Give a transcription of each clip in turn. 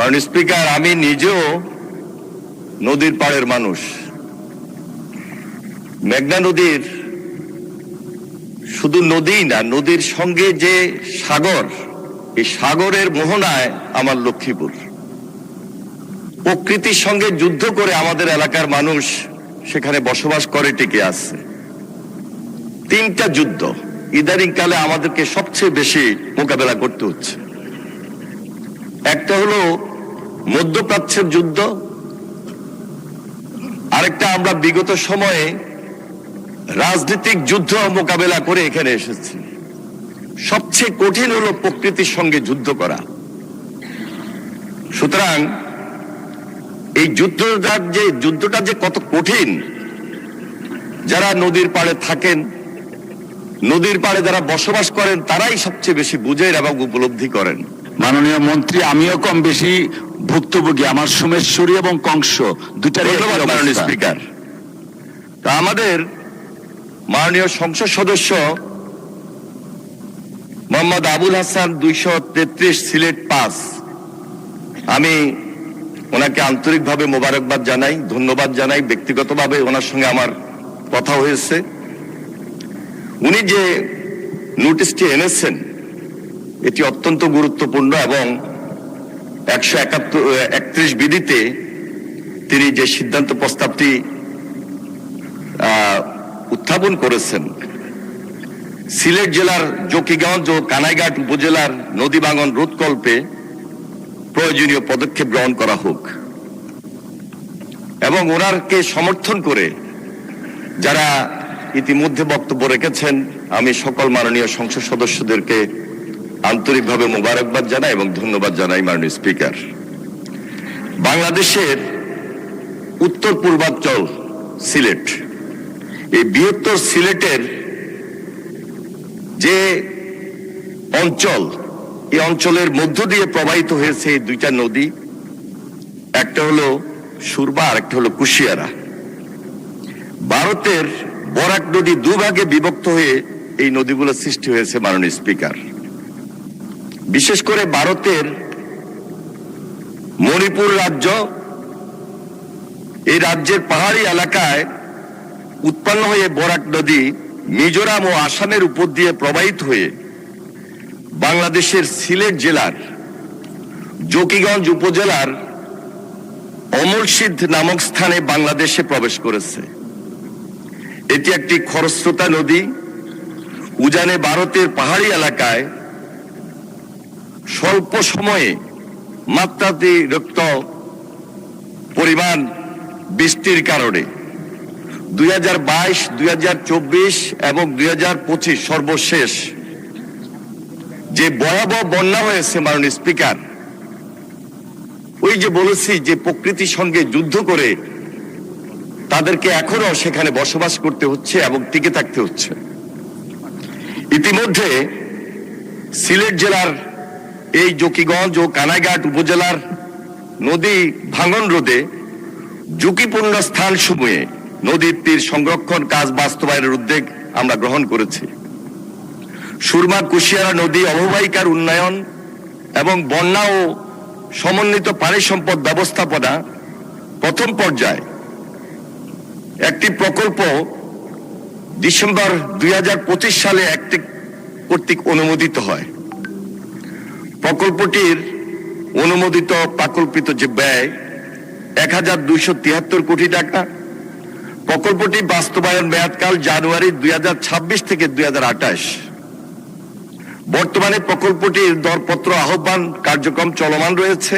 মাননীয় স্পিকার, আমি নিজেও নদীর পাড়ের মানুষ। মেঘনা নদীর শুধু নদী না, নদীর সঙ্গে যে সাগর, এই সাগরের মোহনায় আমার লক্ষ্মীপুর। প্রকৃতির সঙ্গে যুদ্ধ করে আমাদের এলাকার মানুষ সেখানে বসবাস করে, টিকে আসছে। তিনটা যুদ্ধ ইদানিং কালে আমাদেরকে সবচেয়ে বেশি মোকাবেলা করতে হচ্ছে। একটা হলো মধ্যপ্রাচ্যের যুদ্ধ, আরেকটা আমরা বিগত সময়ে রাজনৈতিক যুদ্ধ মোকাবেলা করে এখানে এসেছি। সবচেয়ে কঠিন হলো প্রকৃতির সঙ্গে যুদ্ধ করা। সুতরাং এই যুদ্ধটা যে কত কঠিন, যারা নদীর পাড়ে থাকেন, নদীর পাড়ে যারা বসবাস করেন, তারাই সবচেয়ে বেশি বুঝেন এবং উপলব্ধি করেন। মাননীয় মন্ত্রী, আমিও কম বেশি ভুক্তভোগী। আমার সোমেশ্বরী এবং কংস দুটারই। ধন্যবাদ মাননীয় স্পিকার। তা আমাদের মাননীয় সংসদ সদস্য মোহাম্মদ আবুল হাসান 233 সিলেট পাস, আমি ওনাকে আন্তরিকভাবে মোবারকবাদ জানাই, ধন্যবাদ জানাই। ব্যক্তিগতভাবে ওনার সঙ্গে আমার কথা হয়েছে। উনি যে নোটিশটি এনেছেন এটি অত্যন্ত গুরুত্বপূর্ণ এবং 131 বিধিতে তিনি যে সিদ্ধান্ত প্রস্তাবটি উত্থাপন করেছেন, সিলেট জেলার জকিগঞ্জ ও কানাইঘাট উপজেলার নদী ভাঙন রোধকল্পে প্রয়োজনীয় পদক্ষেপ গ্রহণ করা হোক, এবং ওনারকে সমর্থন করে যারা ইতিমধ্যে বক্তব্য রেখেছেন, আমি সকল মাননীয় সংসদ সদস্যদেরকে আন্তরিকভাবে মোবারকবাদ জানাই এবং ধন্যবাদ জানাই। মাননীয় স্পিকার, বাংলাদেশের উত্তর পূর্বাঞ্চল সিলেট, এই বৃহত্তর সিলেটের যে অঞ্চল, এই অঞ্চলের মধ্য দিয়ে প্রবাহিত হয়েছে এই দুইটা নদী। একটা হলো সুরমা, আর একটা হলো কুশিয়ারা। ভারতের বরাক নদী দুভাগে বিভক্ত হয়ে এই নদীগুলো সৃষ্টি হয়েছে। মাননীয় স্পিকার, বিশেষ করে ভারতের মণিপুর রাজ্য, এই রাজ্যের পাহাড়ি এলাকায় উৎপন্ন হয়ে বরাক নদী মিজোরাম ও আসামের উপর দিয়ে প্রবাহিত হয়ে বাংলাদেশের সিলেট জেলার জকিগঞ্জ উপজেলার অমলসিদ্ধ নামক স্থানে বাংলাদেশে প্রবেশ করেছে। এটি একটি খরস্রোতা নদী। উজানে ভারতের পাহাড়ি এলাকায় স্বল্প সময়ে মাত্রাতিরিক্ত পরিমাণ বৃষ্টির কারণে 2022, 2024 এবং 2025 সর্বশেষ যে ভয়াবহ বন্যা হয়েছে। মাননীয় স্পিকার, ওই যে বলেছি যে প্রকৃতির সঙ্গে যুদ্ধ করে তাদেরকে এখনো সেখানে বসবাস করতে হচ্ছে এবং টিকে থাকতে হচ্ছে। ইতিমধ্যে সিলেট জেলার এই জকিগঞ্জ ও কানাইঘাট উপজেলার নদী ভাঙন রোধে ঝুঁকিপূর্ণ স্থানসমূহে নদীর তীর সংরক্ষণ কাজ বাস্তবায়নের উদ্যোগ আমরা গ্রহণ করেছি। সুরমা কুশিয়ারা নদী অববাহিকার উন্নয়ন এবং বন্যা ও সমন্বিত পানি সম্পদ ব্যবস্থাপনা প্রথম পর্যায়ে একটি প্রকল্প ডিসেম্বর 2025 সালে একটি কর্তৃক অনুমোদিত হয়। প্রকল্পটির অনুমোদিত প্রাকল্পিত যে ব্যয় 1273 কোটি টাকা। প্রকল্পটি বাস্তবায়ন মেয়াদকাল জানুয়ারি 2026 থেকে 2028। বর্তমানে প্রকল্পটির দরপত্র আহ্বান কার্যক্রম চলমান রয়েছে।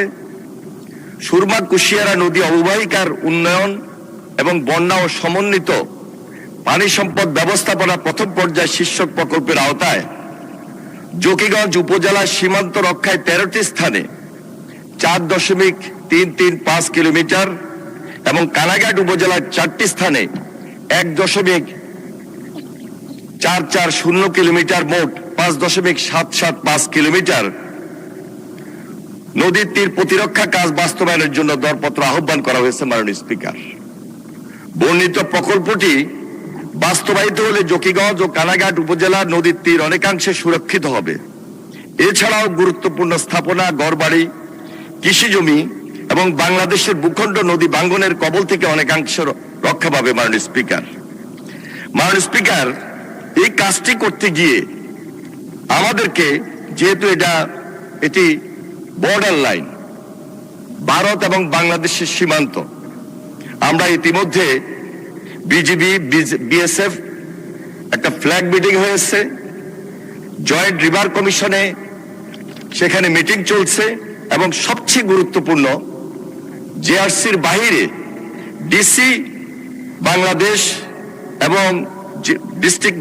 সুরমা কুশিয়ারা নদী অববাহিকার উন্নয়ন এবং বন্যা ও সমন্বিত পানি সম্পদ ব্যবস্থাপনা প্রথম পর্যায় শীর্ষক প্রকল্পের আওতায় জকিগঞ্জ উপজেলার সীমান্ত রক্ষায় 13টি স্থানে 4.335 কিলোমিটার এবং কানাইঘাট উপজেলার 4টি স্থানে 1.440 কিলোমিটার, মোট 5.775 কিলোমিটার নদীর তীর প্রতিরক্ষা কাজ বাস্তবায়নের জন্য দরপত্র আহ্বান করা হয়েছে। মাননীয় স্পিকার, বর্ণিত প্রকল্পটি বাস্তবায়িত হলে জকিগঞ্জ ও কানাইঘাট উপজেলার নদীর তীর অনেকাংশে সুরক্ষিত হবে। এছাড়াও গুরুত্বপূর্ণ স্থাপনা, ঘরবাড়ি কৃষি জমি এবং বাংলাদেশের ভূখণ্ড নদী ভাঙ্গনের কবল থেকে অনেকাংশ রক্ষা পাবে। মাননীয় স্পিকার, এই কাজটি করতে গিয়ে আমাদেরকে, যেহেতু এটি বর্ডার লাইন, ভারত এবং বাংলাদেশের সীমান্ত, আমরা ইতিমধ্যে বিজিবি বিএসএফ একটা ফ্ল্যাগ মিটিং হয়েছে, জয়েন্ট রিভার কমিশনে সেখানে মিটিং চলছে, এবং সবচেয়ে গুরুত্বপূর্ণ, জেআরসির বাইরে ডিসি বাংলাদেশ এবং ডিস্ট্রিক্ট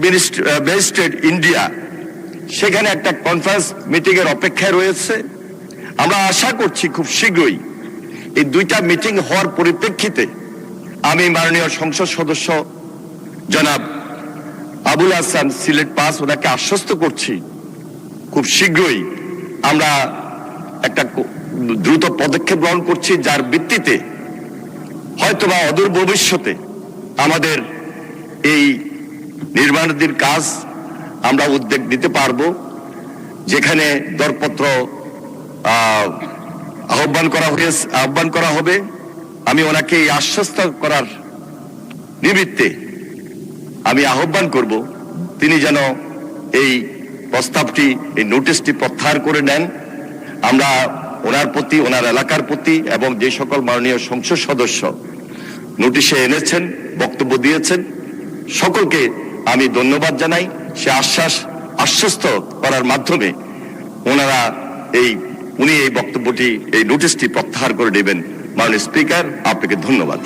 ম্যাজিস্ট্রেট ইন্ডিয়া সেখানে একটা কনফারেন্স মিটিং এর অপেক্ষায় রয়েছে। আমরা আশা করছি খুব শীঘ্রই এই দুইটা মিটিং হওয়ার পরিপ্রেক্ষিতে আমি মাননীয় সংসদ সদস্য জনাব আবুল হাসান সিলেট পাস ওনাকে আশ্বস্ত করছি খুব শীঘ্রই আমরা একটা দ্রুত পদক্ষেপ গ্রহণ করছি, যার ভিত্তিতে হয়তোবা অদূর ভবিষ্যতে আমাদের এই নির্মাণাধীন কাজ আমরা উদ্যোগ নিতে পারবো, যেখানে দরপত্র আহ্বান করা হবে। আমি ওনাকে এই আশ্বস্ত করার নিমিত্তে আমি আহ্বান করব, তিনি যেন এই প্রস্তাবটি, এই নোটিশটি প্রত্যাহার করে নেন। আমরা ওনার প্রতি, ওনার এলাকার প্রতি এবং যে সকল মাননীয় সংসদ সদস্য নোটিশে এনেছেন, বক্তব্য দিয়েছেন, সকলকে আমি ধন্যবাদ জানাই। সে আশ্বস্ত করার মাধ্যমে উনি এই বক্তব্যটি, এই নোটিশটি প্রত্যাহার করে নেবেন। মাননীয় স্পিকার, আপনাকে ধন্যবাদ।